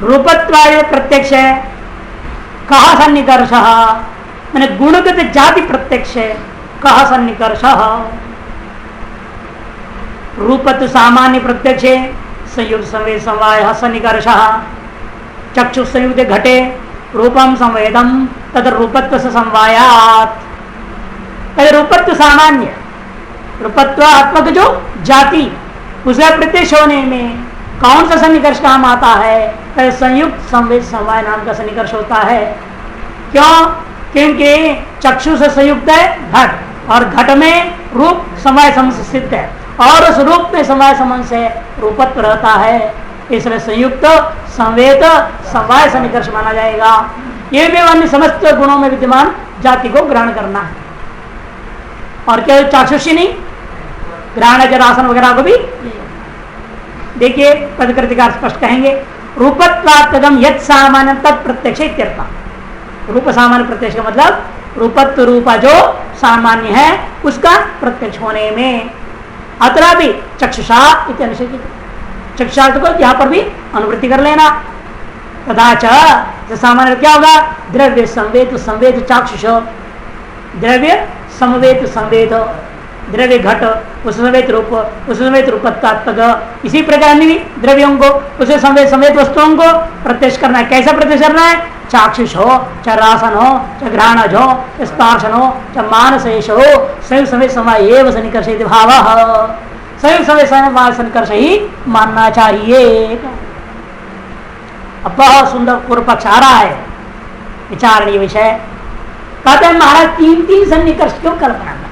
रूपत्वाय प्रत्यक्ष है, कहा सन्निकर्ष, मैंने गुणगत जाति प्रत्यक्ष है, कहा सन्निकर्ष। रूपत्व सामान्य प्रत्यक्ष है, संयुक्त संवेद समवाय सन्निकर्ष। चक्षु संयुक्त घटे रूपम संवेदम तद रूपत्व से समवायात। रूपत्व सामान्य, रूपत्वात्मक जो जाति उसका प्रत्यक्ष होने में कौन सा सन्निकर्ष काम आता है? संयुक्त संवेद समवाय नाम का सन्निकर्ष होता है। क्यों? क्योंकि चक्षु से संयुक्त है घट, और घट में रूप समवाय संबंध स्थित है, और उस रूप में समवाय संबंध से रूपत्व रहता है, इसलिए संयुक्त संवेद समवाय सन्निकर्ष माना जाएगा। ये भी अन्य समस्त गुणों में विद्यमान जाति को ग्रहण करना है, और केवल चाक्षुषी नहीं, ग्रहण जरासन वगैरह को भी। देखिए पदकृतिकार स्पष्ट कहेंगे, रूपत्वात्तदम यत् सामान्य तत्प्रत्यक्ष इत्यर्थ। रूप सामान्य प्रत्यक्ष का मतलब रूपत्व रूपा जो सामान्य है उसका प्रत्यक्ष होने में। अत्र भी चक्षुषा इत्यनुशेषित, चक्षुषार्थ को यहाँ पर भी अनुवृत्ति कर लेना। तथा च सामान्य क्या होगा? द्रव्य संवेद संवेद चाक्षुष, द्रव्य समवेत संवेद, द्रव्य घट उस संवेद रूप, उस संवेद रूपत्वात्मक। इसी प्रकार भी द्रव्यों को उसे संवेद संवेद वस्तुओं को प्रत्यक्ष करना है। कैसा प्रत्यक्ष करना है? चाक्षुष हो, चाहे रासन हो, चाहे घ्राणज हो, चाहे स्पर्शन हो, चाहे मानसेश हो, संयुक्त संवेद समय एवं सन्निकर्ष भाव, संयुक्त संवेद समय सन्निकर्ष ही मानना चाहिए। अब बहुत सुंदर पूर्व पक्ष आ रहा है, विचारणीय विषय। कहते हैं महाराज तीन तीन सन्निकर्ष क्यों कल्पना कर?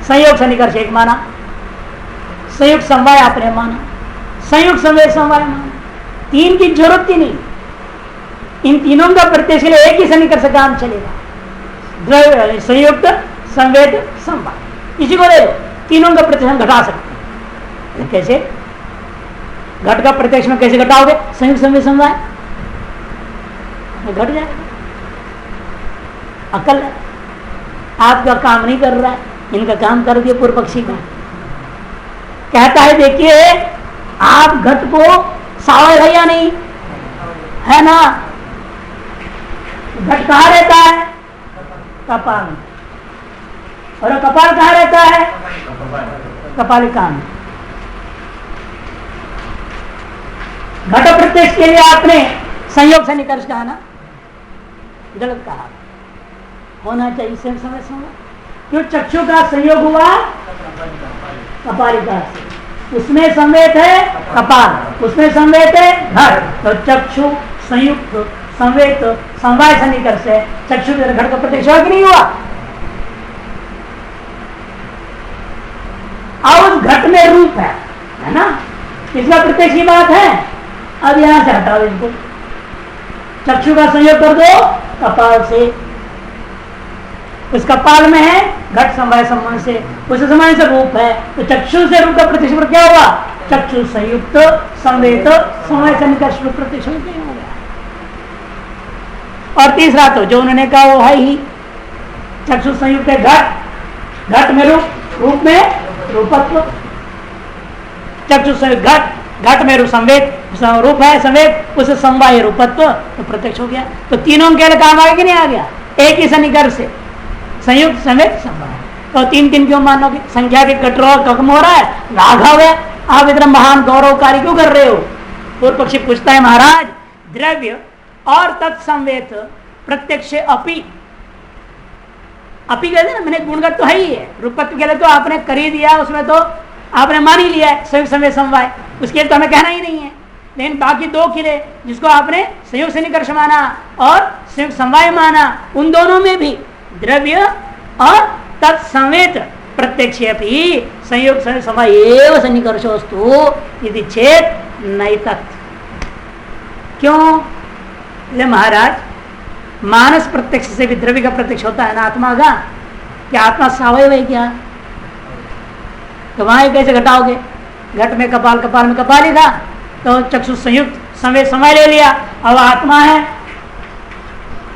संयोग सन्निकर्ष एक माना, संयुक्त समवाय आपने माना, संयुक्त संवेद समवाय माना, तीन की जरूरत ही नहीं। इन तीनों का प्रत्यक्ष के लिए एक ही सन्निकर्ष काम चलेगा, द्रव्य संयुक्त संवेद समवाय। इसी को ले लो, तीनों का प्रत्यक्ष घटा सकते हैं। कैसे? घट का प्रत्यक्ष में कैसे घटाओगे? संयुक्त संवेद समवाय घट जाएगा। अकल है, आपका काम नहीं कर रहा है, इनका काम कर दिया पूर्व पक्षी का। कहता है देखिए आप घट को सावय है या नहीं है ना? घट कहाँ रहता है? कपाल में। और कपाल कहाँ रहता है? कपालिका में। घट प्रत्यक्ष के लिए आपने संयोग से निकर्ष कहा ना, गलत कहा। होना चाहिए समय समय क्यों? चक्षु का संयोग हुआ कपालिका से, उसमें संवेद है कपाल, उसमें संवेद है घट, तो चक्षु संयुक्त संवेद समवाय सन्निकर्ष है। चक्षु के घट का प्रत्यक्ष हुआ कि नहीं हुआ? और उस घट में रूप है ना, इसका प्रत्यक्ष की बात है। अब यहां से हटाओ इसको, चक्षु का संयोग कर दो कपाल से, उस कपाल में है घट समवाय संबंध से, उस समय से रूप है, तो चक्षु से रूप का प्रत्यक्ष पर क्या हुआ? चक्षु संयुक्त संवेद समवाय सन्निकर्ष रूप प्रत्यक्ष हो गया। और तीसरा तो जो उन्होंने कहा वो है ही, चक्षु संयुक्त है घट, घट में रूप, रूप में रूपत्व, चक्षु संयुक्त घट, घट में रूप संवेद, रूप है संवेद, उसे समवाय रूपत्व, तो प्रत्यक्ष हो गया। तो तीनों के लिए काम आ गया कि नहीं आ गया? एक ही सन्निकर्ष से संयुक्त संवेद समवाय। तो तीन तीन क्यों मानोगे? संख्या के कटरो कम हो रहा है, राघव है, आप इतना महान गौरव कार्य क्यों कर रहे हो? पूर्व पक्षी पूछता है महाराज द्रव्य और तत्संवेद प्रत्यक्ष अपि, अपि कहते ना, मैंने गुणगत तो है ही है, रूपत्व के लिए तो आपने कर ही दिया, उसमें तो आपने मान ही लिया है संयुक्त संवेद समवाय, उसके लिए तो हमें कहना ही नहीं है। लेकिन बाकी दो किले जिसको आपने संयुक्त सन्निकर्ष माना और संयुक्त समवाय माना, उन दोनों में भी द्रव्य और तत्संवेद प्रत्यक्ष संयुक्त समवाय एव सन्निकर्षोस्तु यदि चेत नहीं तत्। क्यों? महाराज मानस प्रत्यक्ष से भी द्रव्य का प्रत्यक्ष होता है ना आत्मा का, क्या आत्मा सावयव है क्या? तो वहां कैसे घटाओगे? घट में कपाल, कपाल में कपाल ही था, तो चक्षु संयुक्त संवेद समय ले लिया। अब आत्मा है,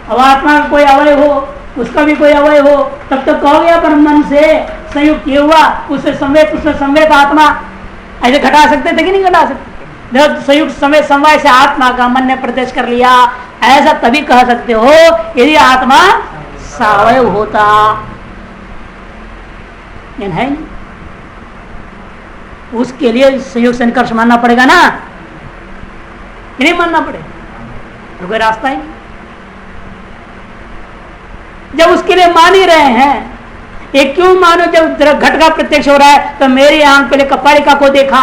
अब आत्मा का कोई अवय हो, उसका भी कोई अवय हो, तब तो कहोगे अपन मन से संयुक्त ये हुआ, उससे संवेद, उससे संवेद आत्मा, ऐसे घटा सकते थे कि नहीं घटा सकते? जब संयुक्त समय समवाय से आत्मा का मन ने प्रत्यक्ष कर लिया, ऐसा तभी कह सकते हो यदि आत्मा सावयव होता। है नहीं, उसके लिए संयुक्त संकर्ष मानना पड़ेगा ना, नहीं मानना पड़ेगा, तो कोई रास्ता ही नहीं। जब उसके लिए मान ही रहे हैं, ये क्यों मानो? जब घट का प्रत्यक्ष हो रहा है तो मेरी आंख पहले कपालिका को देखा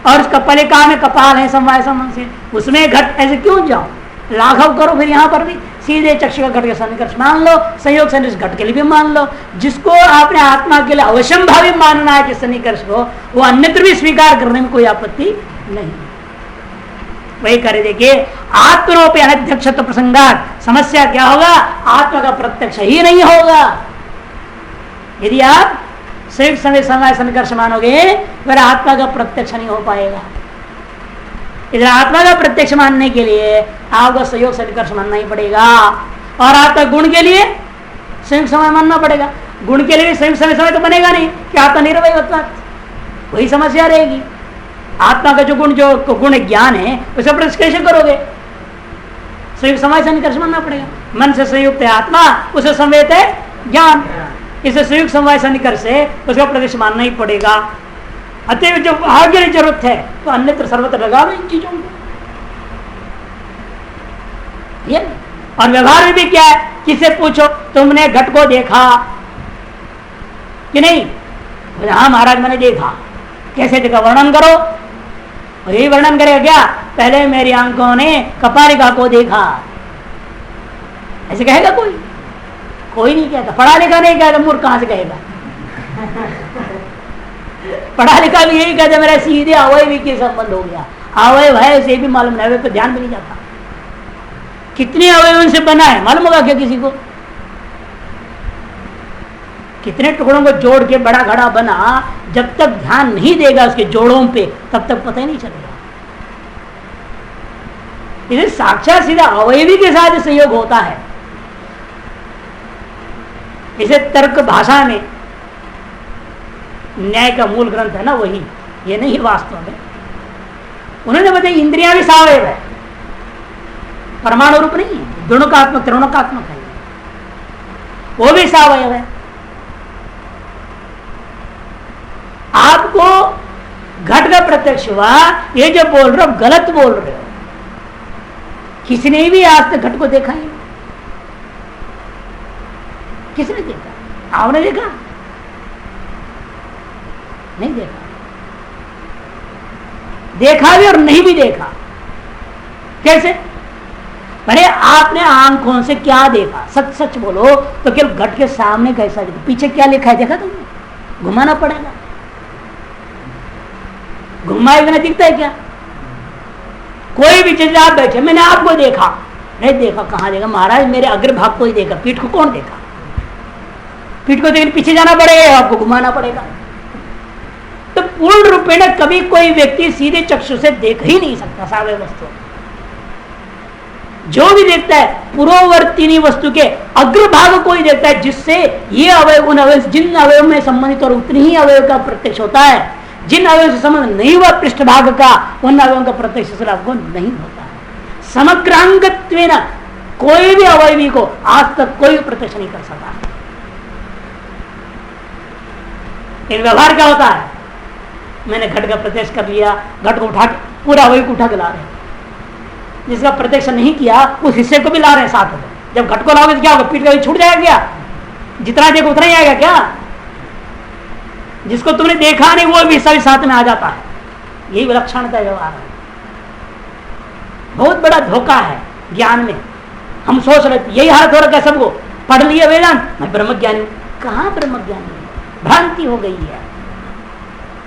और उस कपालिका में कपाल है समवाय संबंध से, उसमें घट, ऐसे क्यों जाओ? लाघव करो फिर यहाँ पर भी सीधे चक्षु का घट के सन्निकर्ष मान लो, संयोग सन्निकर्ष घट के लिए भी मान लो। जिसको आपने आत्मा के लिए अवश्यंभावी मानना है कि सन्निकर्ष को, वो अन्यत्र भी स्वीकार करने में कोई आपत्ति नहीं। वही करे, देखिए आत्मरोपे अनध्यक्षत्व प्रसंगात समस्या क्या होगा? आत्मा का प्रत्यक्ष ही नहीं होगा। यदि आप संयुक्त समय समय सन्निकर्ष मानोगे फिर आत्मा का प्रत्यक्ष नहीं हो पाएगा। इधर आत्मा का प्रत्यक्ष मानने के लिए आपको संयोग सन्निकर्ष मानना ही पड़ेगा, और आपका गुण के लिए संयुक्त समय मानना पड़ेगा। गुण के लिए संयुक्त समय तो बनेगा नहीं कि आत्मा निर्वय होता, वही समस्या रहेगी। आत्मा का जो गुण ज्ञान है उसे प्रत्यक्ष कैसे करोगे? संयुक्त समय सन्निकर्ष मानना पड़ेगा। मन से संयुक्त है आत्मा, उसे संवेद है ज्ञान, इसे संयुक्त समवाय सन्निकर्ष से उसका प्रत्यक्ष मानना ही पड़ेगा। अतएव जब आगे जरूरत है तो अन्यत्र सर्वत्र लगा लो इन चीजों को। और व्यवहार में भी क्या है, किसे पूछो तुमने घट को देखा कि नहीं? हाँ महाराज मैंने देखा। कैसे देखा? वर्णन करो। और यही वर्णन करेगा क्या? पहले मेरी आंखों ने कपालिका को देखा, ऐसे कहेगा कोई? कोई नहीं कहता। पढ़ा लिखा नहीं कहता, मूर्ख कहां से कहेगा? पढ़ा लिखा भी यही कहता मेरा सीधे अवयवी के संबंध हो गया। अवयव है इसे भी मालूम नहीं, अवयव पर ध्यान भी नहीं जाता। कितने अवयवों से बना है मालूम होगा क्या किसी को? कितने टुकड़ों को जोड़ के बड़ा घड़ा बना, जब तक ध्यान नहीं देगा उसके जोड़ों पे तब तक पता ही नहीं चलेगा। इसे साक्षात सीधा अवयवी के साथ संयोग होता है। इसे तर्क भाषा में न्याय का मूल ग्रंथ है ना, वही, ये नहीं वास्तव में। उन्होंने बताया इंद्रियां भी सावयव है, परमाणु रूप नहीं है, द्विणुकात्मक त्रिणुकात्मक है, वो भी सावयव है। आपको घट का प्रत्यक्ष हुआ, ये जो बोल रहे हो गलत बोल रहे हो। किसी ने भी आज तक घट को देखा ही? किसने देखा? आपने देखा? नहीं देखा। देखा भी और नहीं भी देखा। कैसे? अरे आपने आंखों से क्या देखा? सच सच बोलो तो केवल घट के सामने कैसा देखा? पीछे क्या लिखा है देखा तुमने? घुमाना पड़ेगा। घुमाए बिना दिखता है क्या? कोई भी चीज आप बैठे, मैंने आपको देखा, नहीं देखा। कहां देखा? महाराज मेरे अग्रभाग को ही देखा, पीठ को कौन देखा? पीठ को देखने पीछे जाना पड़ेगा, आपको घुमाना पड़ेगा। तो पूर्ण रूपेण कभी कोई व्यक्ति सीधे चक्षु से देख ही नहीं सकता सावयव वस्तु। जो भी देखता है पूर्ववर्तीनी वस्तु के अग्रभाग को ही देखता है, जिससे ये अवयव उन अवयव, जिन अवयव में संबंधित और उतनी ही अवयव का प्रत्यक्ष होता है, जिन अवयव से संबंध नहीं हुआ पृष्ठभाग का, उन अवयवों का प्रत्यक्ष आपको नहीं होता है। समग्रांगत्वेन कोई भी अवयवी को आज तक कोई प्रत्यक्ष नहीं कर सकता। इन व्यवहार क्या होता है? मैंने घट का प्रत्यक्ष कर लिया, घट को उठा के पूरा अवयव को उठा के ला रहे हैं। जिसका प्रत्यक्ष नहीं किया उस हिस्से को भी ला रहे हैं साथ में। जब घट को लाओगे तो क्या होगा? पीठ का छूट जाएगा क्या? जितना देखो उतना ही आएगा क्या? जिसको तुमने देखा नहीं वो भी हिस्सा भी साथ में आ जाता है। यही विलक्षणता व्यवहार है। बहुत बड़ा धोखा है ज्ञान में। हम सोच रहे थे यही हालत हो रहा है सबको, पढ़ लिया वेदांत, मैं ब्रह्मज्ञानी हूं। कहां ब्रह्मज्ञानी? भ्रांति हो गई है।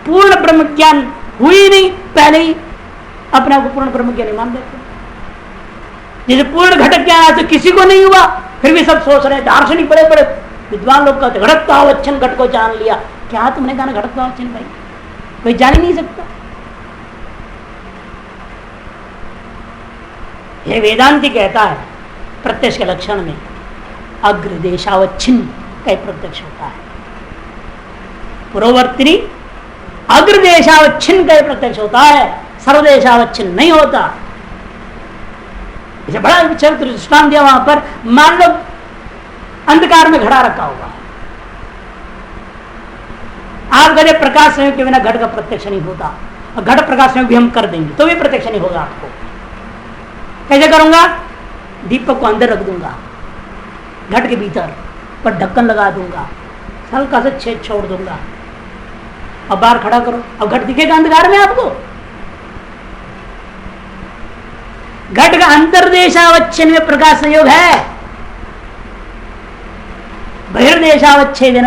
पूर्ण ब्रह्मज्ञान हुई नहीं, पहले ही अपने आप को पूर्ण ब्रह्मज्ञानी मान देते। जैसे पूर्ण घटक ज्ञान आज तो किसी को नहीं हुआ, फिर भी सब सोच रहे हैं। दार्शनिक बड़े बड़े विद्वान लोग कहते घटत्वावच्छिन्न घट को जान लिया। क्या तुमने कहा घटत्वावच्छिन्न? भाई कोई जान ही नहीं सकता। यह वेदांति कहता है प्रत्यक्ष के लक्षण में अग्रदेशावच्छिन्न का प्रत्यक्ष होता है। पूर्ववर्ती अग्रदेशावच्छिन्न का प्रत्यक्ष होता है। सर्वदेशावच्छिन्न नहीं होता। इसे बड़ा चरित्र दृष्टांत दिया वहां पर। मान लो अंधकार में घड़ा रखा होगा, आप कहते प्रकाश संयोग के बिना घट का प्रत्यक्ष नहीं होता, और घट प्रकाश संयोग भी हम कर देंगे तो भी प्रत्यक्ष नहीं होगा आपको। कैसे करूंगा? दीपक को अंदर रख दूंगा, घट के भीतर पर ढक्कन लगा दूंगा, हल्का से छेद छोड़ दूंगा, अब बाहर खड़ा करो, अब घट दिखेगा अंधकार में आपको? घट का अंतर्देशावच्छेद में प्रकाश संयोग है, बहिर्देशावच्छेद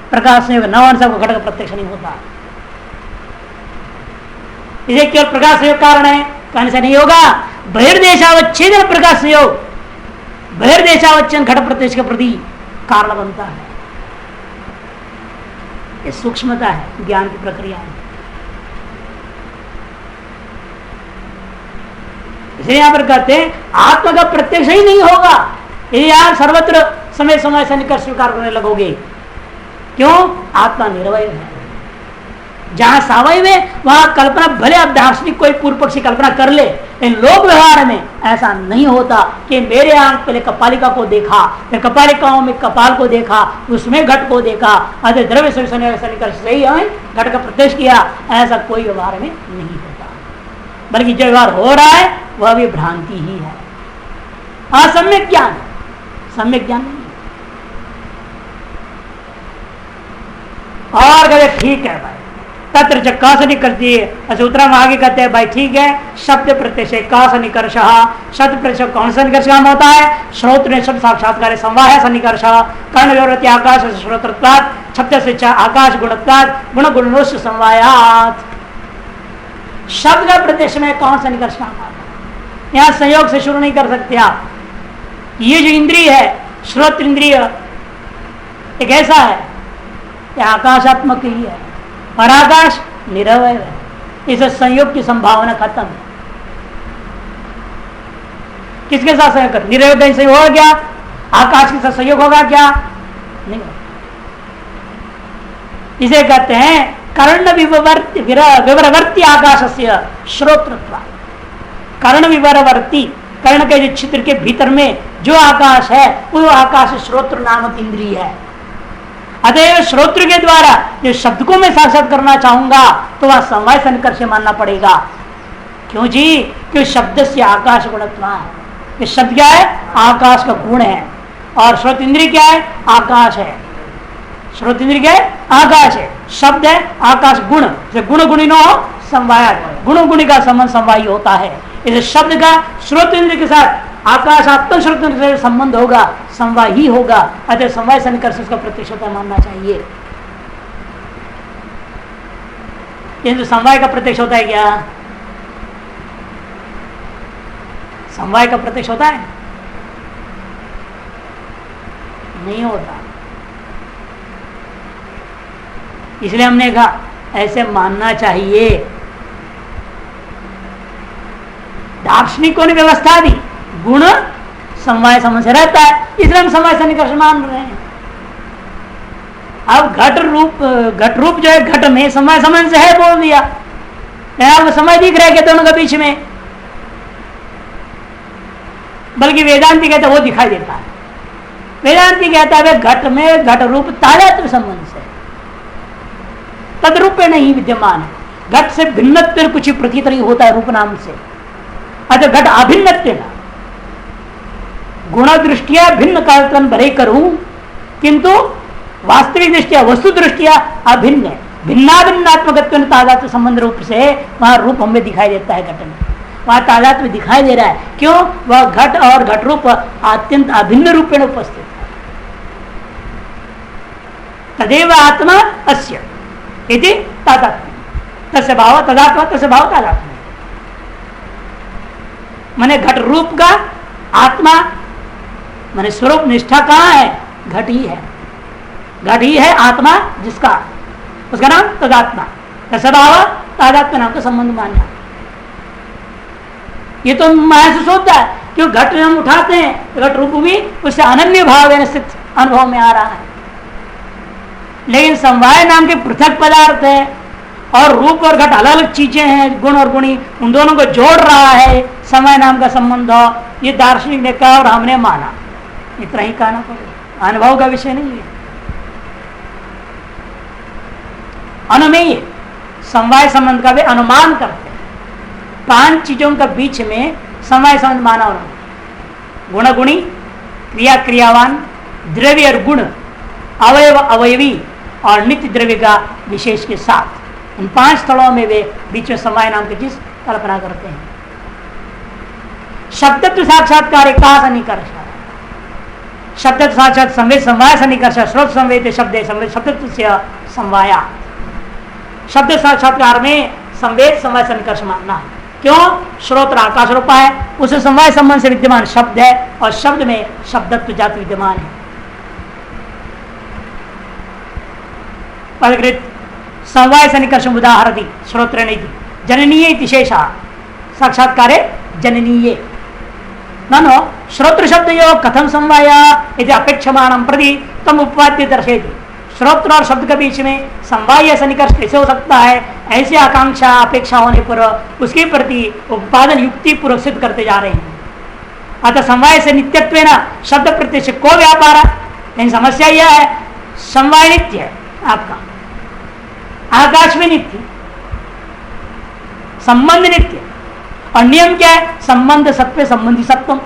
प्रकाश संयोग न होने से घट का प्रत्यक्ष नहीं होता। इसे केवल प्रकाश संयोग कारण है कहने से नहीं होगा। बहिर्देशावच्छेद प्रकाश संयोग, बहिर्देशावच्छेद घट प्रत्यक्ष के प्रति कारण बनता है। ये सूक्ष्मता है ज्ञान की प्रक्रिया है। इसलिए यहां पर कहते हैं आत्मा का प्रत्यक्ष ही नहीं होगा यदि आप सर्वत्र समय समय से निकट स्वीकार करने लगोगे। क्यों? आत्मा निरवय है। जहां सावयव है वहां कल्पना, भले आप दार्शनिक कोई पूर्व पक्षी कल्पना कर ले, लेकिन लोक व्यवहार में ऐसा नहीं होता कि मेरे आंख पहले कपालिका को देखा, फिर कपालिकाओं में कपाल को देखा, उसमें घट को देखा, अरे द्रव्य सही है घट का प्रत्यक्ष किया। ऐसा कोई व्यवहार में नहीं होता, बल्कि जो व्यवहार हो रहा है वह भी भ्रांति ही है, असम्यक ज्ञान, सम्यक ज्ञान नहीं। और कहते ठीक है भाई, तत्र च का से निकलती है। सूत्र में आगे कहते हैं भाई ठीक है, शब्द प्रत्यक्ष का सन्निकर्ष, शब्द प्रत्यक्ष कौन सा निकर्ष काम होता है? श्रोत्र ने शब्द साक्षात्कार संवाह सन्निकर्ष, कर्ण विवृत्ति आकाश श्रोत्रत्वात्, शब्द से आकाश गुणत्वात्, गुण गुणोश संवायात्। शब्द का प्रत्यक्ष में कौन सा निकर्ष काम आता है? यहाँ संयोग से शुरू नहीं कर सकते आप। ये जो इंद्रिय है श्रोत्र इंद्रिय एक ऐसा है, यह आकाशात्मक ही है और आकाश निरवय है, इसे संयोग की संभावना खत्म है। किसके साथ संयोग कर? निरवय कहीं संयोग होगा क्या? आकाश के साथ संयोग होगा क्या? नहीं। इसे कहते हैं कर्ण विवरवर्ती आकाशस्य श्रोत्रत्वा। कर्ण विवरवर्ती, कर्ण के जो छिद्र के भीतर में जो आकाश है वो आकाश श्रोत्र नामक इंद्रिय है। अतएव श्रोत्र के द्वारा जो शब्द को मैं साक्षात करना चाहूंगा तो वह समवाय सन्निकर्ष मानना पड़ेगा। क्यों जी? क्यों शब्द से आकाश गुणत्व है। ये शब्द क्या है? आकाश का गुण है, और श्रोत इंद्रिय क्या है? आकाश है। श्रोत इंद्रिय क्या है? आकाश है। शब्द है आकाश गुण, गुण गुणिनो समवाय, गुण गुणी का संबंध समवायी होता है। इस शब्द का श्रोत इंद्रिय के साथ आकाश आत्म श्रोत से संबंध होगा, समवाय ही होगा। अतः समवाय सन्निकर्ष उसका प्रत्यक्ष होता मानना चाहिए। किंतु समवाय का प्रत्यक्ष होता है क्या? समवाय का प्रत्यक्ष होता है? नहीं होता। इसलिए हमने कहा ऐसे मानना चाहिए। दार्शनिकों ने व्यवस्था दी, गुण समवाय संबंध से रहता है, इसलिए हम समवाय सन्निकर्ष मान रहे हैं। अब घट रूप जो है घट में समवाय संबंध से है बोल दिया, आपको समय दिख रहा है क्या दोनों के बीच में? बल्कि वेदांती कहता है वो दिखाई देता है। वेदांती कहता है घट में घट रूप तादात्म्य संबंध से, तद्रूप नहीं विद्यमान है। घट से भिन्नत्व कुछ प्रतीत नहीं होता है रूप नाम से। अच्छा, घट अभिन्नत्व ना, गुण दृष्टिया भिन्न कल्पन भले करूं, किंतु वास्तविक दृष्टिया वस्तु दृष्टिया अभिन्न है। भिन्नाभिन्नात्मक तादात्म्य संबंध रूप से वहां रूप हमें दिखाई देता है। घट में वहां तादात्म्य दिखाई दे रहा है। क्यों? वह घट और घट रूप अत्यंत अभिन्न रूपेण उपस्थित है। तदेव आत्मा अस्य इति तादात्म्य, तस्य भाव तदात्मा तस्य भाव तादात्म्य। माने घट रूप का आत्मा माने स्वरूप निष्ठा कहाँ है? घट ही है। घट ही है आत्मा जिसका, उसका नाम तदात्मा, तस्य भाव तादात्म्य नाम का संबंध मानना। ये तो महसूस होता है क्यों? घट हम उठाते हैं, घट रूप भी उससे अनन्य भाव स्थित अनुभव में आ रहा है। लेकिन समवाय नाम के पृथक पदार्थ है और रूप और घट अलग अलग चीजें हैं, गुण और गुणी, उन दोनों को जोड़ रहा है समय नाम का संबंध, ये दार्शनिक ने कहा और हमने माना, इतना ही कहना पड़ेगा, अनुभव का विषय नहीं है। अनुमेय समवाय संबंध का भी अनुमान करते हैं, 5 चीजों का बीच में समवाय संबंध माना उन्होंने, गुण गुणी, क्रिया क्रियावान, द्रव्य और गुण, अवयव अवयवी और नित्य द्रव्य का विशेष के साथ, इन 5 स्थलों में वे बीच में समवाय नाम की चीज कल्पना करते हैं। शब्दत्व साक्षात्कार कहा सन्निकर्ष, शब्दत्व साक्षात संवेद समवाय सन्निकर्ष, श्रोत संवेद शब्द शब्दत्व से समवाया, शब्द साक्षात्कार में संवेद समवाय सन्निकर्ष मानना। क्यों? श्रोत्र आकाश रूपा है, उस समवाय संबंध से विद्यमान शब्द है और शब्द में शब्दत्व जाति विद्यमान है। पदकृत समवाय सन्निकर्ष उदाहरति श्रोत्र नहीं जननीय विशेषा साक्षात्कारे जननीय ननो श्रोत्र शब्द यो कथम समवाया यदि अपेक्षमाणं प्रति तम उपवाद्य दर्शयति। श्रोत्र और शब्द के बीच में समवाय सन्निकर्ष कैसे हो सकता है, ऐसी आकांक्षा अपेक्षा होने पर उसके प्रति उत्पादन युक्ति पूर्वक सिद्ध करते जा रहे हैं। अतः समवाय से नित्यत्व न शब्द प्रत्यक्ष को व्यापार, लेकिन समस्या यह है समवाय नित्य है आपका, आकाश में नित्य, संबंध नित्य, और नियम क्या है? संबंध सत्व संबंधी सत्वम,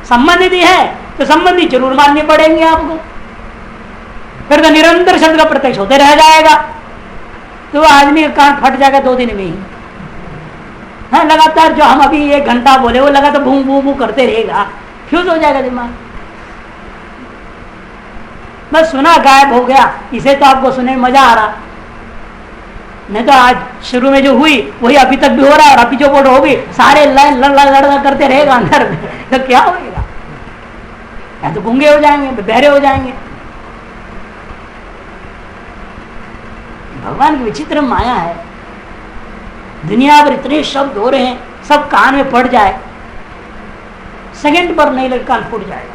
संबंध यदि है तो संबंधी जरूर मानने पड़ेंगे आपको, फिर तो निरंतर शब्द का प्रत्यक्ष होते रह जाएगा, तो आदमी का कान फट जाएगा 2 दिन में ही। हाँ, लगातार जो हम अभी 1 घंटा बोले वो लगातार भू भू भू करते रहेगा, फ्यूज हो जाएगा दिमाग। बस सुना गायब हो गया, इसे तो आपको सुनने में मजा आ रहा, नहीं तो आज शुरू में जो हुई वही अभी तक भी हो रहा है, और अभी जो बोल होगी सारे लाइन लड़ करते रहेगा अंदर में, तो क्या होगा? या तो गूंगे हो जाएंगे, बहरे हो जाएंगे। भगवान की विचित्र माया है, दुनिया पर इतने शब्द हो रहे हैं, सब कान में पड़ जाए, सेकंड पर नहीं लगे कान फूट जाएगा।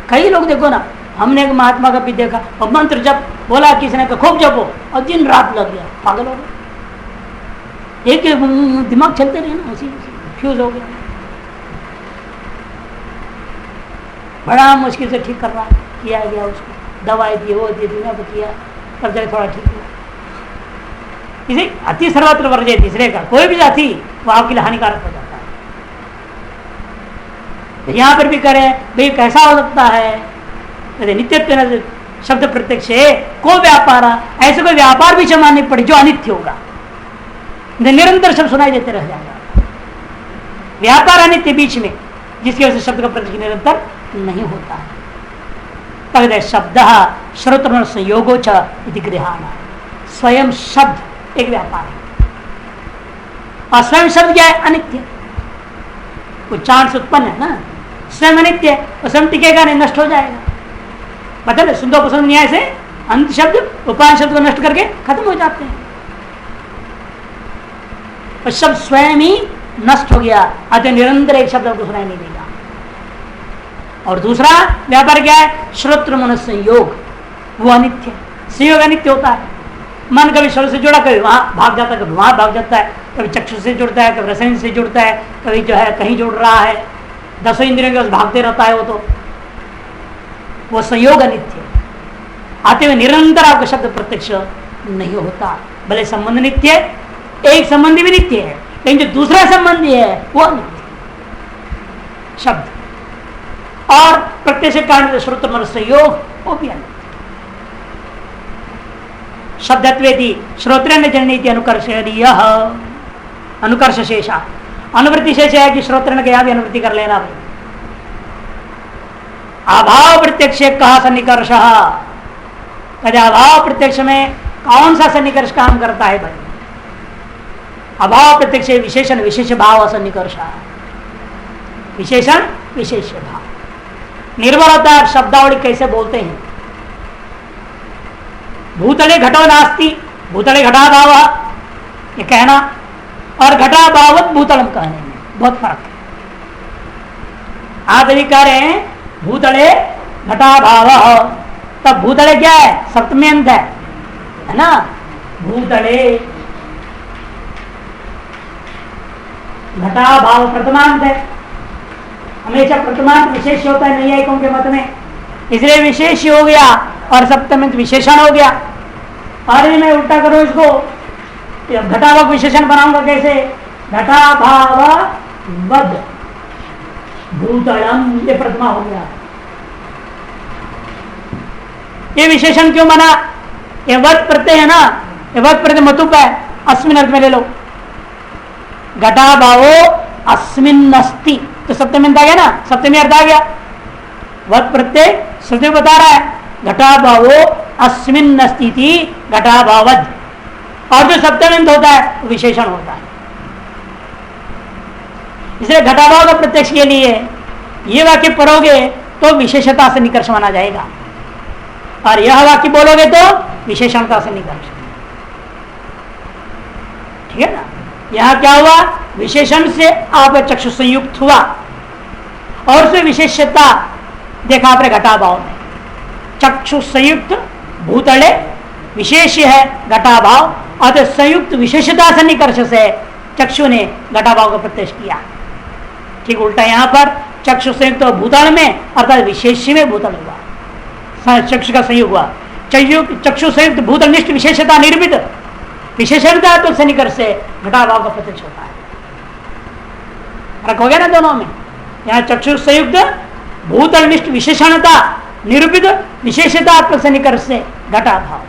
कई लोग देखो ना, हमने एक महात्मा का भी देखा, और मंत्र जब बोला किसी ने खूब जपो, और दिन रात लग गया, पागल हो गया, एक दिमाग चलते रहे ना, उसी फ्यूज हो गया। बड़ा मुश्किल से ठीक कर रहा, किया गया उसको, दवाई दी, वो दी, दुनिया को किया, तब जाके थोड़ा ठीक हुआ। इसे अति सर्वत्र वर्जय, तीसरे का कोई भी जाति वो आपके लिए हानिकारक हो जाता है। यहां पर भी करें भाई कैसा हो सकता है, नित्यत्व शब्द प्रत्यक्ष को व्यापार, ऐसे कोई व्यापार भी माननी पड़ी जो अनित्य होगा, निरंतर शब्द सुनाई देते रह जाएगा। व्यापार अनित्य बीच में, जिसकी वजह से शब्द का प्रत्यक्ष निरंतर नहीं होता है। तद शब्द श्रोत्र संयोगो च इति गृहाण, स्वयं शब्द एक व्यापार है, और स्वयं शब्द क्या है? अनित्य, उच्चारण से उत्पन्न है ना, स्वयं अनित्य, स्वयं टिकेगा नहीं, नष्ट हो जाएगा। मतलब सुंदर पसंद न्याय से अंत शब्द उपाय शब्द को नष्ट करके खत्म हो जाते हैं, और शब्द स्वयं ही नष्ट हो गया, अतः निरंतर एक शब्द को सुनाई नहीं देगा। और दूसरा व्यापार क्या है? श्रोत्र मन संयोग, वो अनित्य, संयोग अनित्य होता है। मन कभी शरीर से जुड़ा, कभी वहां भाग जाता है, कभी वहां भाग जाता है, कभी चक्षु से जुड़ता है, कभी रसन से जुड़ता है, कभी जो है कहीं जुड़ रहा है, 10 इंद्रियों के भागते रहता है, वो संयोग अनित्य, आते हुए निरंतर आपका शब्द प्रत्यक्ष नहीं होता। भले संबंध नित्य है, एक संबंधी भी नित्य है, लेकिन जो दूसरा संबंधी है वो अनित्य शब्द, और प्रत्यक्ष कारण श्रोत्र मन संयोग वो भी अनित्य। शब्दत्वेति श्रोत्र जननीति अनुकर्षणीय, अनुकर्ष शेषा, अनुवृत्ति शेष है कि श्रोत्र ने क्या भी अनुवृत्ति कर लेना भाई। अभाव प्रत्यक्ष कहा सन्निकर्ष, अभाव प्रत्यक्ष में कौन सा सन्निकर्ष काम करता है भाई? अभाव प्रत्यक्ष विशेषण विशेष भाव सन्निकर्ष, विशेषण विशेष भाव। निर्भर होता है शब्दावली कैसे बोलते हैं। भूतले घटो नास्ति, भूतले घटा भाव ये कहना, और घटा भावत भूतलम कहने में बहुत फर्क है। आप यदि कह रहे हैं भूतले घटा भाव, तब भूतले क्या है? सप्तमी अंत है ना। भूतले घटा भाव प्रथमांत है, हमेशा प्रथमांत विशेष होता है नैयायिकों के मत में, इसलिए विशेष हो गया और सप्तमित विशेषण हो गया। और यदि मैं उल्टा करूं इसको, घटाभाव विशेषण बनाऊंगा कैसे? घटाभाव वद भूतलम, ये प्रथमा हो गया। ये विशेषण क्यों बना? ये वद प्रत्यय है ना, ये वद प्रत्यय मतुप है, अस्मिन अर्थ में ले लो। घटाभावो अस्मिन अस्ति, तो सप्तमी आ गया ना, सप्तमी अर्थ आ गया। वद प्रत्यय श्रुति बता रहा है घटाभावो अस्मिन अस्ति घटाभावद, और जो सप्तमी होता है विशेषण होता है। इसलिए घटाभाव का प्रत्यक्ष के लिए ये वाक्य पढ़ोगे तो विशेषता से निकर्ष माना जाएगा, और यह वाक्य बोलोगे तो विशेषणता से निकर्ष। ठीक है ना। यहां क्या हुआ? विशेषण से आप चक्षु संयुक्त हुआ और उसमें विशेषता देखा आपने घटाभाव में। चक्षु संयुक्त भूतले विशेष है घटाभाव, और संयुक्त विशेषता से निकर्ष से चक्षु ने घटाभाव का प्रत्यक्ष किया। ठीक उल्टा यहां पर चक्षु संयुक्त भूतल में अर्थात विशेष में भूतल हुआ, चक्षु का संयोग हुआ। चक्षु संयुक्त भूतल निष्ठ विशेषता निर्मित विशेषणता तो से निकर्ष से घटाभाव का प्रत्यक्ष होता है। रखोगे ना दोनों में, यहाँ चक्षु संयुक्त भूतल निष्ठ विशेषणता निरूपित विशेषता से निकर्ष से घटाभाव।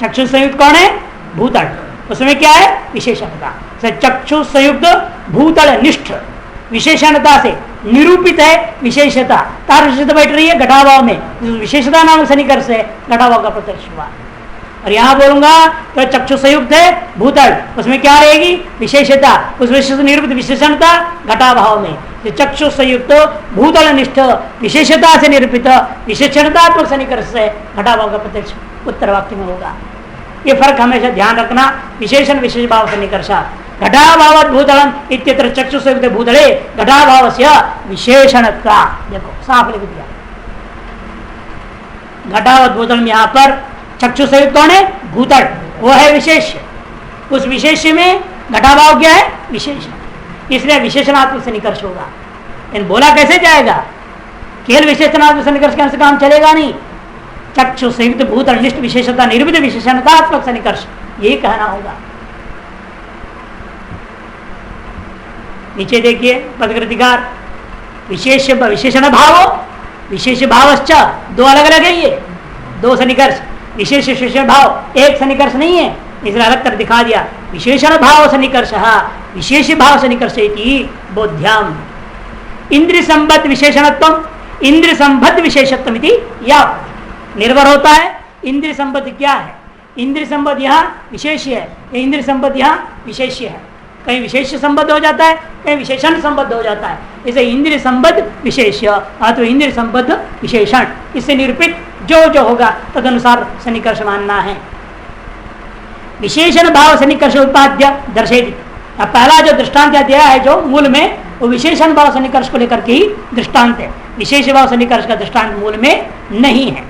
चक्षु संयुक्त कौन है? भूतल, उसमें क्या है? विशेषणता। चक्षु संयुक्त भूतल निष्ठ विशेषणता से निरूपित है विशेषता, तार विशेषता बैठ रही है घटाभाव में, विशेषता नाम से निकर्ष से घटाभाव का प्रत्यक्ष हुआ। और यहां बोलूंगा तो चक्षु संयुक्त है भूतल, उसमें क्या रहेगी? विशेषता, उस विशेष निरूपित विशेषणता घटाभाव में। चक्षु संयुक्त भूतल निष्ठ विशेषता से निरूपित विशेषणतात्मक से निकर्ष से घटाभाव का प्रत्यक्ष उत्तर वाक्य में होगा। ये फर्क हमेशा ध्यान रखना। विशेषण विशेष भाव से निकर्षा घटाभाव भूतलम इत्यत्र चक्षु संयुक्त भूतले घटाभाव से विशेषणता। देखो साफ लिख दिया, घटावत भूतलम। यहाँ पर चक्षु संयुक्त कौन है? भूतल, वो है विशेष। उस विशेष में घटाभाव क्या है? विशेषण, इसलिए विशेषणात्मक से निकर्ष होगा। इन बोला कैसे जाएगा? केवल विशेषणात्मक से निकर्ष करने से काम चलेगा नहीं। चक्षु संयुक्त भूतल निष्ठ विशेषता निर्मित विशेषणतात्मक से निकर्ष, यही कहना होगा। नीचे देखिए पदकृतिकार, विशेष विशेषण भाव विशेष भावश्च, दो अलग अलग है ये, दो सन्निकर्ष। विशेष विशेषण भाव एक सन्निकर्ष नहीं है, इसलिए अलग कर दिखा दिया। विशेषण भाव सन्निकर्ष विशेष भाव सन्निकर्ष बोध्याम। इंद्रिय संबद्ध विशेषणत्व इंद्रिय संबद्ध विशेषत्व या निर्भर होता है। इंद्रिय संबद्ध क्या है? इंद्रिय संबद्ध यहाँ विशेष है, इंद्रिय संबद्ध यहाँ विशेष है। कहीं विशेष संबद्ध हो जाता है, कहीं विशेषण संबद्ध हो जाता है। इसे इंद्रिय संबद्ध विशेष अथवा इंद्रिय संबद्ध विशेषण, इससे निरूपित जो जो होगा तदनुसार सन्निकर्ष मानना है। विशेषण भाव सन्निकर्ष उत्पाद्य दर्शेति। अब पहला जो दृष्टांत दिया है जो मूल में, वो विशेषण भाव सन्निकर्ष को लेकर के ही दृष्टांत है। विशेष भाव सन्निकर्ष का दृष्टांत मूल में नहीं है।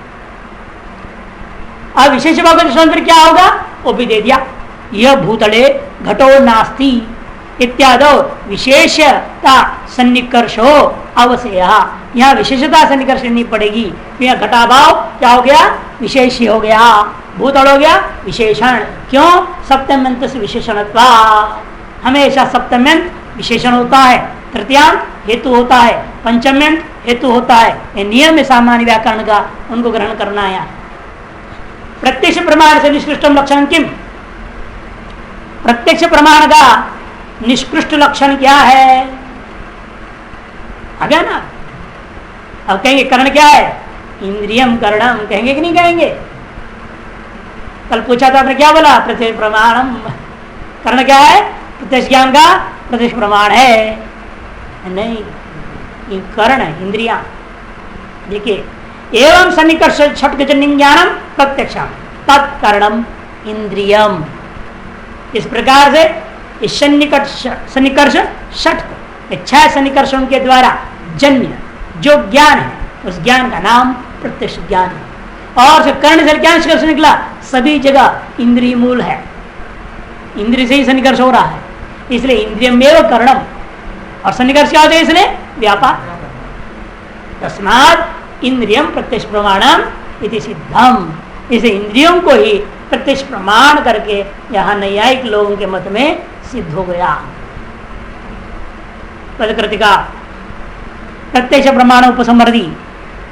अब विशेष भाव का दृष्टांत फिर क्या होगा वो भी दे दिया। यह भूतले घटो नास्ति इत्यादो विशेषता सन्निकर्षो अवश्य। यहाँ विशेषता सन्निकर्ष नहीं पड़ेगी। यहाँ घटाभाव क्या हो गया? विशेष हो गया। भूतल हो गया विशेषण। क्यों? सप्तम्यंत से विशेषणत्वा, हमेशा सप्तम्यंत विशेषण होता है, तृतीयांत हेतु होता है, पंचम्यंत हेतु होता है। ये नियम है सामान्य व्याकरण का, उनको ग्रहण करना है। प्रत्यक्ष प्रमाण से निष्कृष्टम लक्षण किम? प्रत्यक्ष प्रमाण का निष्कृष्ट लक्षण क्या है? आ गया ना। अब कहेंगे करण क्या है? इंद्रियम करणम, कहेंगे कि नहीं कहेंगे? कल पूछा था आपने, क्या बोला? प्रत्यक्ष प्रमाणम। करण क्या है? प्रत्यक्ष ज्ञान का प्रत्यक्ष प्रमाण है नहीं, करण है इंद्रिया। देखिए, एवं सन्निकर्ष षट्जन्य ज्ञानम प्रत्यक्षम तत्करणम इंद्रियम। इस प्रकार से इस सन्निकर्ष षट 6 सन्निकर्षों के द्वारा जन्य जो ज्ञान है, उस ज्ञान का नाम प्रत्यक्ष ज्ञान है। और कर्ण से क्या निष्कर्ष निकला? सभी जगह इंद्रिय मूल है, इंद्रिय से ही सन्निकर्ष हो रहा है, इसलिए इंद्रियमेव करणम। और सन्निकर्ष क्या होता है? इसलिए व्यापार। तस्मात् इंद्रियम प्रत्यक्ष प्रमाणम इति सिद्धम। इसे इंद्रियों को ही प्रत्यक्ष प्रमाण करके यहां नैयायिक लोगों के मत में सिद्ध हो गया। पदकृतिका प्रत्यक्ष प्रमाण उपसमृद्धि,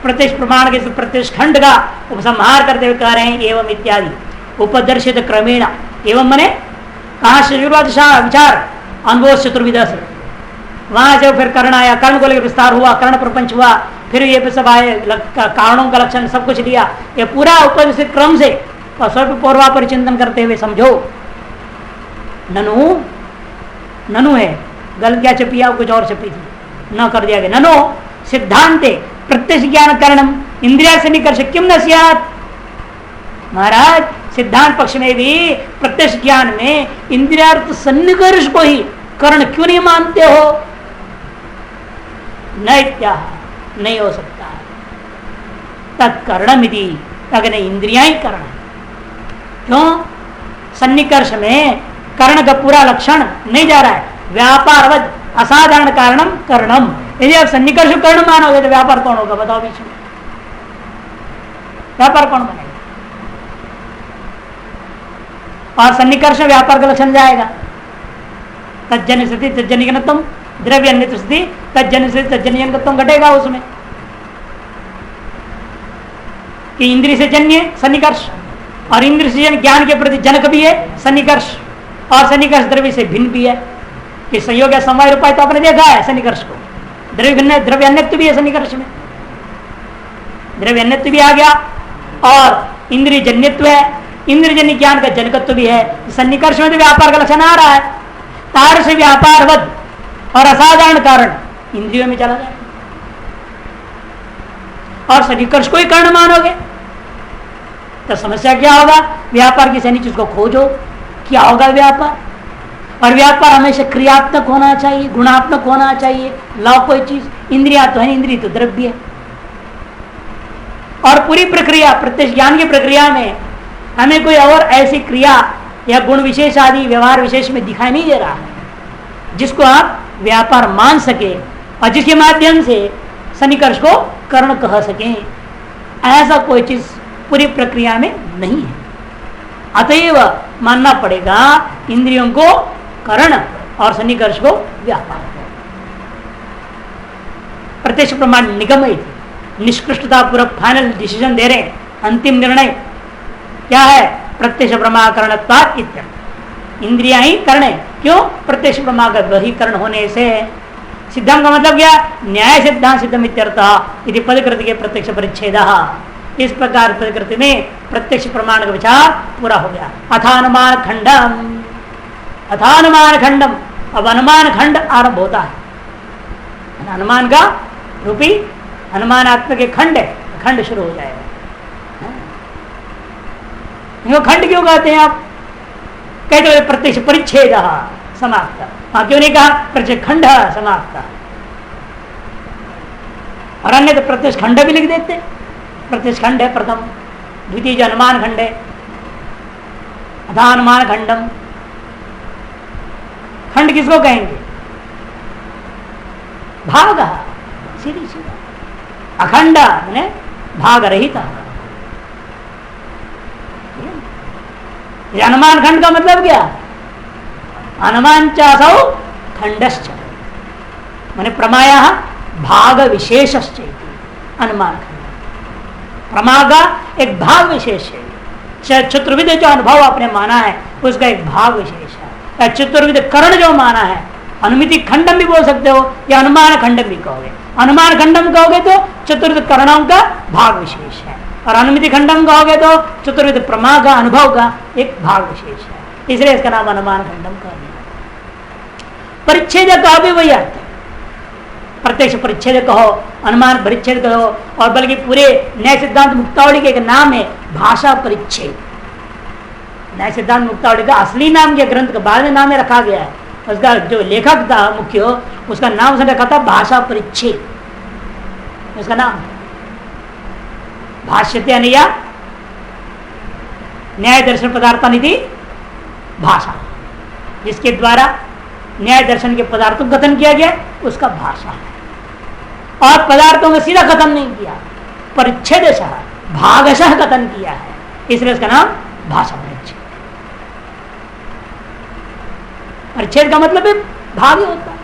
प्रत्यक्ष प्रमाण के प्रत्यक्ष खंड का उपसंहार करते हुए कह रहे हैं एवं इत्यादि उपदर्शित क्रमेण। एवं मने कहा शुरुआत विचार अनुभव चतुर्विध से, वहां से फिर कर्ण आया, कर्ण को लेकर विस्तार हुआ, कर्ण प्रपंच हुआ, फिर ये सब आए कारणों का लक्षण सब कुछ लिया। ये पूरा उपदर्शित क्रम से स्वल्प पूर्वापर चिंतन करते हुए समझो। ननु ननु है गलत क्या छपी है, कुछ और छपी थी, न कर दिया गया। ननो सिद्धांते प्रत्यक्ष ज्ञान कारणम इंद्रिया से निकर्ष किम न सियात। महाराज सिद्धांत पक्ष में भी प्रत्यक्ष ज्ञान में इंद्रियार्थ सन्निकर्ष को ही कर्ण क्यों नहीं मानते हो? नहीं हो सकता। तत्कर्णम यदि अग्नि इंद्रिया ही कर्ण है। क्यों? सन्निकर्ष में कर्ण का पूरा लक्षण नहीं जा रहा है। व्यापारवद असाधारण कारणम कर्णम। यदि आप सन्निकर्ष कर्ण मानोगे तो व्यापार कौन होगा? बताओ बीच में व्यापार कौन बनेगा? और सन्निकर्ष व्यापार का लक्षण जाएगा। तज्जन्य स्थिति तज्जन्यत्व, द्रव्य अन्य स्थिति तज्जन्य स्थिति तज्जन्यत्व घटेगा उसमें कि इंद्रिय से जन्य सन्निकर्ष, और इंद्रिय से जन्य ज्ञान के प्रति जनक भी है सन्निकर्ष, और सन्निकर्ष द्रव्य से भिन्न भी है कि संयोग या समय रूपाय तो आपने देखा है सन्निकर्ष को। द्रव्य अन्यत्व भी है सन्निकर्ष में, द्रव्य अन्यत्व भी आ गया, और इंद्रिय जन्यत्व है, इंद्रियजन्य ज्ञान का जनकत्व भी है। सन्निकर्ष में तो व्यापार का लक्षण आ रहा है। तार से व्यापारवद और असाधारण कारण इंद्रियों में चला जाए, और सन्निकर्ष को ही कारण मानोगे तो समस्या क्या होगा? व्यापार की सैनी चीज को खोजो, क्या होगा व्यापार? और व्यापार हमेशा क्रियात्मक होना चाहिए, गुणात्मक होना चाहिए। लाओ कोई चीज, इंद्रिया तो है, इंद्रिय तो द्रव्य है, और पूरी प्रक्रिया प्रत्यक्ष ज्ञान की प्रक्रिया में हमें कोई और ऐसी क्रिया या गुण विशेष आदि व्यवहार विशेष में दिखाई नहीं दे रहा है जिसको आप व्यापार मान सके और जिसके माध्यम से सन्निकर्ष को कर्ण कह सकें। ऐसा कोई चीज पूरी प्रक्रिया में नहीं है। अतएव मानना पड़ेगा इंद्रियों को कर्ण और सन्निकर्ष को व्यापार। प्रत्यक्ष प्रमाण निगम निष्कृष्टता पूर्वक फाइनल डिसीजन दे रहे हैं, अंतिम निर्णय क्या है? प्रत्यक्ष प्रमाकरणत्वात् इत्यर्थ। इंद्रियां ही कर्ण है। क्यों? प्रत्यक्ष प्रमा का बहिकरण होने से। सिद्धांत का मतलब क्या? न्याय सिद्धांत सिद्धम इत्यर्थ यदि पदकृति के प्रत्यक्ष परिच्छेद। इस प्रकार पदकृति में प्रत्यक्ष प्रमाण का विचार पूरा हो गया। अथानुमान खंडम, अथानुमान खंडम। अब अनुमान खंड आरंभ होता है। अनुमान का रूपी अनुमानात्मक एक खंड है, खंड शुरू हो जाएगा। खंड क्यों कहते हैं आप? कहते हैं प्रत्यक्ष परिच्छेद समाप्त। हाँ, क्यों नहीं कहा प्रत्यक्ष खंड समाप्त? और अन्य तो प्रत्यक्ष खंड भी लिख देते। प्रत्यक्ष खंड है प्रथम, द्वितीय जो अनुमान खंड है अथानुमान खंडम। खंड किसको कहेंगे? भाग, सीधी सीधा। अखंड माने भाग रहित। अनुमान खंड का मतलब क्या? अनुमान चासौ खंडश्च माने प्रमाय भाग विशेषश्च। अनुमान खंड प्रमा का एक भाग विशेष है। चतुर्विध जो अनुभव आपने माना है उसका एक भाग विशेष है। चतुर्विध कर्ण जो माना है, अनुमिति खंडम भी बोल सकते हो या अनुमान खंडम भी कहोगे। अनुमान खंडम कहोगे तो चतुर्विध करणों का भाग विशेष है, और अनुमिति खंडम कहोगे तो चतुर्विध प्रमा का अनुभव का एक भाग विशेष है। इसलिए इसका नाम अनुमान खंडम कह दिया। परिच्छेद का भी वही अर्थ है। प्रत्यक्ष परिच्छेद कहो, अनुमान परिच्छेद कहो, और बल्कि पूरे न्याय सिद्धांत मुक्तावली के एक नाम है भाषा परिच्छेद। न्याय सिद्धांत मुक्तावली का असली नाम के ग्रंथ का बाद में नाम रखा गया है। उसका जो लेखक था मुख्य, उसका नाम उसने रखा था भाषा परिच्छेद, उसका नाम। भाष्यते अनया न्याय दर्शन पदार्थानिधि भाषा, जिसके द्वारा न्याय दर्शन के पदार्थों का कथन किया गया उसका भाषा है। और पदार्थों में सीधा कथन नहीं किया, परिच्छेदशः भागशः कथन किया है, इसलिए उसका नाम भाषा परिच्छेद। परिच्छेद का मतलब भाग होता है।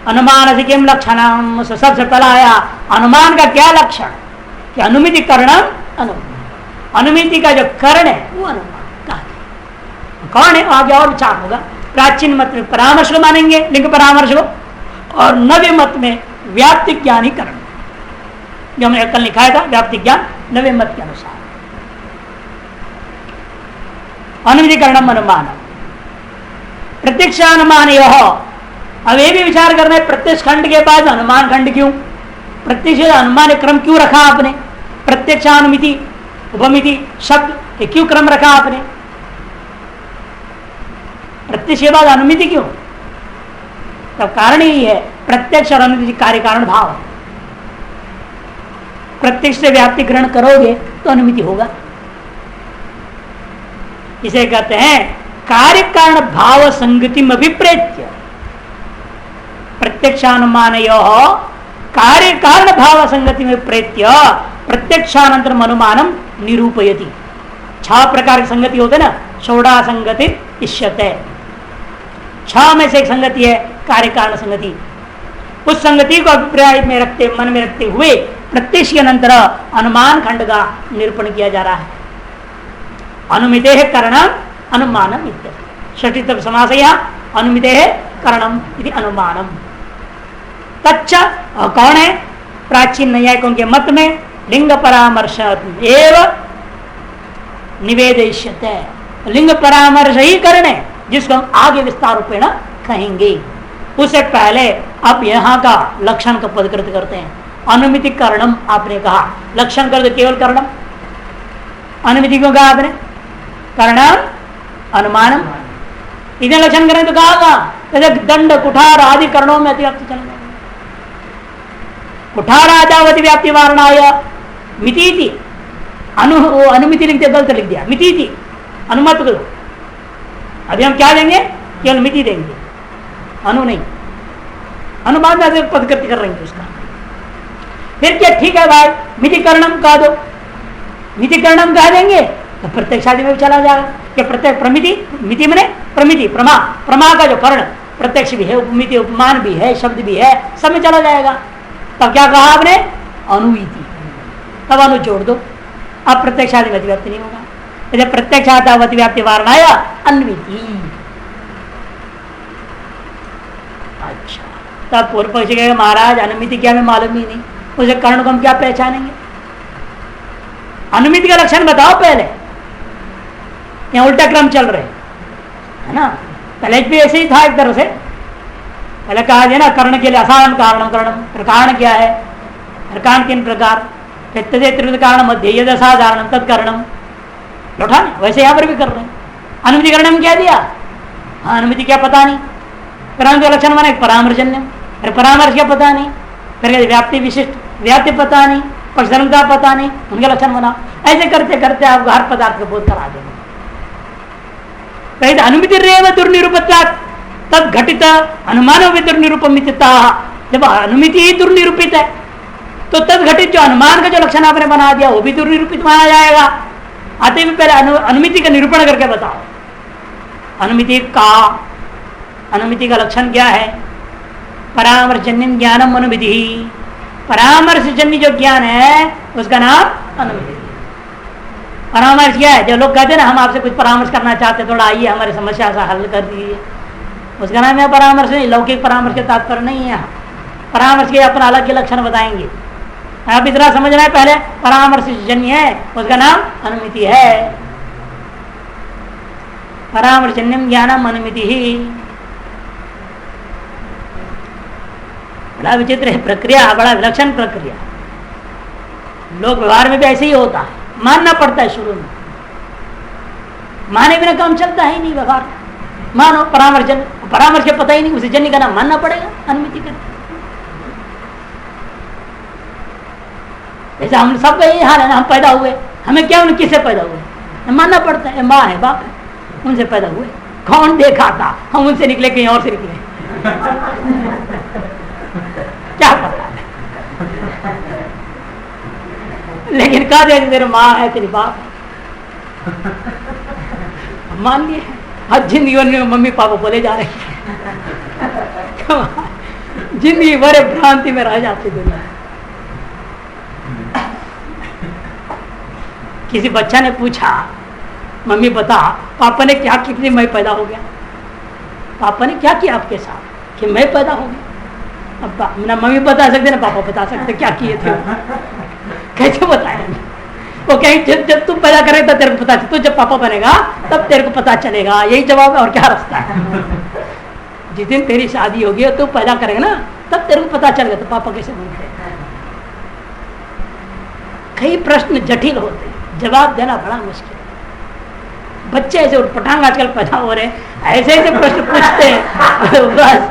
अनुमान से किम लक्षणम, सबसे पहला आया अनुमान का क्या लक्षण कि अनुमिति करणम अनुमान, अनुमिति का जो करण है वो अनुमान कौन है, आगे और विचार होगा। प्राचीन मत में परामर्श को मानेंगे, लिंग परामर्श को, और नव्य मत में व्याप्ति ज्ञान ही करण, जो हमने कल लिखा था व्याप्ति ज्ञान नव्य मत के अनुसार। अनुमिति करणम अनुमान, प्रत्यक्ष अनुमान यह। अब ये भी विचार करना है प्रत्यक्ष खंड के बाद अनुमान खंड क्यों, प्रत्यक्ष अनुमान क्रम क्यों रखा आपने, प्रत्यक्षानुमिति उपमिति शब्द क्यों क्रम रखा आपने, प्रत्यक्ष के बाद अनुमिति क्यों। तब कारण यही है प्रत्यक्ष और अनुमिति कार्य कारण भाव है। प्रत्यक्ष से व्याप्ति ग्रहण करोगे तो अनुमिति होगा। इसे कहते हैं कार्य कारण भाव संगति में अभिप्रेत्य प्रत्यक्षानुमान कार्य कारण भाव संगति में प्रेत्य प्रत्यक्षानंतरम अनुमानम निरूपयति। 6 प्रकार की संगति होते ना, षोडा संगति इष्यते, 6 में से एक संगति है कार्य कारण संगति। उस संगति को अभिप्राय में रखते, मन में रखते हुए प्रत्यक्ष के अनंतर अनुमान खंड का निरूपण किया जा रहा है। अनुमिते है करणम अनुमानम षष्ठी तब समास अनुमिते है करणम इति अनुमानम। तच्च कौन है, प्राचीन नैयायिकों के मत में लिंग परामर्श एव निवेदयिष्यते, लिंग परामर्श ही करने जिसको हम आगे विस्तार रूपेण कहेंगे। उससे पहले आप यहाँ का लक्षण का पदकृत करते हैं। अनुमिति करणम आपने कहा, लक्षण कर दो केवल करणम, अनुमिति क्यों कहा आपने, करणम अनुमानम, इधर लक्षण करें तो कहा दंड कुठार आदि करणों में अतिव्याप्ति चल जाएगा। कुठार आदावति व्याप्ति वारणाय मिति थी, अनुमिति लिखते गलत लिख दिया, मिति थी अनुमत करो। अभी हम क्या देंगे, केवल मिति देंगे, अनु नहीं, अनुमान में पदकृत कर रहे हैं उसका। फिर क्या ठीक है भाई, मिति करणम कह दो, मिति करणम कह देंगे तो प्रत्यक्ष आदि में भी चला जाएगा। क्या प्रत्यक्ष प्रमिति, मिति मने प्रमिति, प्रमा, प्रमा का जो कर्ण प्रत्यक्ष भी है, उपमिति उपमान भी है, शब्द भी है, सब में चला जाएगा। तब क्या कहा आपने, अनुमिति, तब अनु जोड़ दो, अब प्रत्यक्ष आदि में अतिव्याप्ति नहीं होगा। यदि प्रत्यक्ष आदि व्याप्ति वारणाया अन्विति। अच्छा, तब पूर्व पक्षी कहेगा महाराज अनुमिति क्या हमें मालूम ही नहीं, उसे कर्ण को हम क्या पहचानेंगे, अनुमिति का लक्षण बताओ पहले। यहाँ उल्टा क्रम चल रहे है ना, पहले भी ऐसे ही था एक तरह से। पहले कहा गया ना कर्ण के लिए असाधारण कारणम करणम, कारण क्या है, कारण 3 प्रकार, त्रिविध कारण मध्य यद असाधारण तद कारणम, लौटा नहीं। वैसे यहाँ पर भी कर रहे हैं। अनुमिति करण क्या दिया, हाँ अनुमिति क्या पता नहीं, करण का लक्षण माने परामर्शन्यम, अरे परामर्श क्या पता नहीं, फिर व्याप्ति विशिष्ट व्याप्ति पता नहीं, पक्षधर्मता पता नहीं, उनके लक्षण बनाओ। ऐसे करते करते आपको हर पदार्थ का बोध करा देंगे। अनुमिति रेव दुर्निरूपित तद घटित अनुमान दुर्निरूपमितता, जब अनुमिति ही दुर्निरूपित है तो तद घटित जो अनुमान का जो लक्षण आपने बना दिया वो भी दुर्निरूपित माना जाएगा। आते भी पहले अनुमिति का निरूपण करके बताओ। अनुमिति का लक्षण क्या है, परामर्शजन्य ज्ञानम अनुमिति, परामर्शजन्य जो ज्ञान है उसका नाम अनुमिति। परामर्श क्या है, जो लोग कहते हैं ना हम आपसे कुछ परामर्श करना चाहते हैं, थोड़ा आइए हमारी समस्या का हल कर दीजिए, उसका नाम है परामर्श नहीं, लौकिक परामर्श के तात्पर्य नहीं है। परामर्श के अपना अलग के लक्षण बताएंगे, आप इतना समझना है। पहले परामर्श जन्य है, उसका नाम अनुमिति है। परामर्शजन्यम ज्ञानम अनुमिति ही। बड़ा विचित्र है प्रक्रिया, बड़ा विलक्षण प्रक्रिया। लोग व्यवहार में भी ऐसे ही होता है, मानना पड़ता है शुरू में, माने बिना काम चलता ही नहीं व्यवहार। मानो परामर्श के पता ही नहीं, उसे जन्य का नाम मानना पड़ेगा, अनुमिति का। जैसे हम सब यही हाल है ना, हम पैदा हुए, हमें क्या उन्हें किससे पैदा हुए मानना पड़ता है, माँ है बाप है, उनसे पैदा हुए। कौन देखा था, हम उनसे निकले कहीं और से निकले क्या पता है। लेकिन कहा जाए तेरे माँ है तेरी बाप मान लिए। हर जिंदगी में मम्मी पापा बोले जा रहे हैं जिंदगी भर भ्रांति में रह जाती दुनिया। किसी बच्चा ने पूछा मम्मी बता पापा ने क्या कितनी मैं पैदा हो गया, पापा ने क्या किया आपके साथ कि मैं पैदा हो गया। अब ना मम्मी बता सकते ना पापा बता सकते क्या किए थे कैसे बताए। वो कहीं जब तू पैदा करेगा तब तेरे को पता चले, तू जब पापा बनेगा तब तेरे को पता चलेगा, यही जवाब है और क्या रास्ता है। जिस दिन तेरी शादी होगी और तू पैदा करेगा ना तब तेरे को पता चलेगा तो पापा कैसे बनते। कई प्रश्न जटिल होते हैं, जवाब देना बड़ा मुश्किल है। बच्चे ऐसे उठपटांग आजकल पैदा हो रहे हैं, ऐसे ऐसे प्रश्न पूछते हैं बस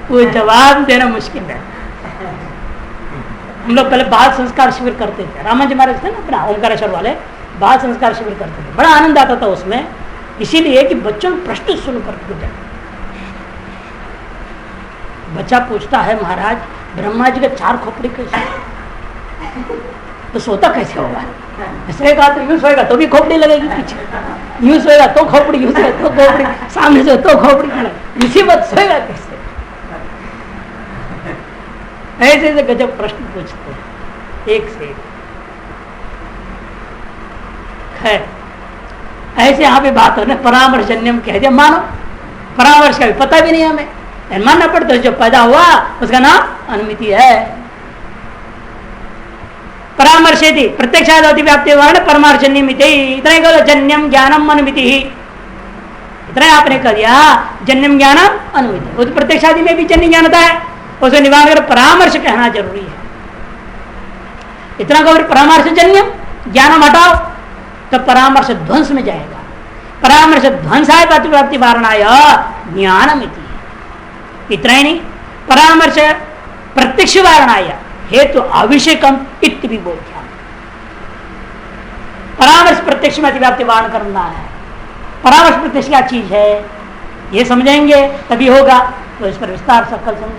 वो जवाब देना मुश्किल है। हम लोग पहले बाल संस्कार शिविर करते थे, रामा जी महाराज थे ना अपना ओमकारेश्वर वाले, बाल संस्कार शिविर करते थे, बड़ा आनंद आता था उसमें, इसीलिए कि बच्चों को प्रश्न सुन करके जाए। बच्चा पूछता है महाराज ब्रह्मा जी का 4 खोपड़ी कैसे, तो सोता कैसे होगा, सोएगा तो यूं सोएगा तो भी खोपड़ी लगेगी पीछे, यूं सोएगा तो खोपड़ी, यूं सोएगा तो खोपड़ी, सामने से तो खोपड़ी, इसी वक्त सोएगा कैसे। ऐसे ऐसे गजब प्रश्न पूछते हैं एक से एक। खैर ऐसे यहाँ पे बात हो ना, परामर्शजन्यम कह दिया, मानो परामर्श का भी पता भी नहीं हमें, मानना पड़ता है जो पैदा हुआ उसका नाम अनुमिति है। परामर्शेति प्रत्यक्षादि व्याप्ति वर्ण परमार्शन्यमिति, इतना ही कहो जन्यम ज्ञानम अनुमिति ही, इतना आपने कह दिया जन्यम ज्ञानम अनुमिति। वो तो प्रत्यक्षादि में भी जन्य ज्ञानता है, उसे निवारण कर परामर्श कहना जरूरी है। इतना कहो परामर्श जन्यम ज्ञानम हटाओ तो परामर्श ध्वंस में जाएगा। परामर्श ध्वंसाय प्रतिप्राप्ति वारणाय ज्ञानमिति, इतना ही नहीं परामर्श प्रत्यक्ष वारणाय हेतु अभिषेकम इत्य भी बोध्या। परामर्श प्रत्यक्ष में अतिव्याप्ति वारण करना है। परामर्श प्रत्यक्ष क्या चीज है ये समझेंगे तभी होगा, तो इस पर विस्तार से कल समझ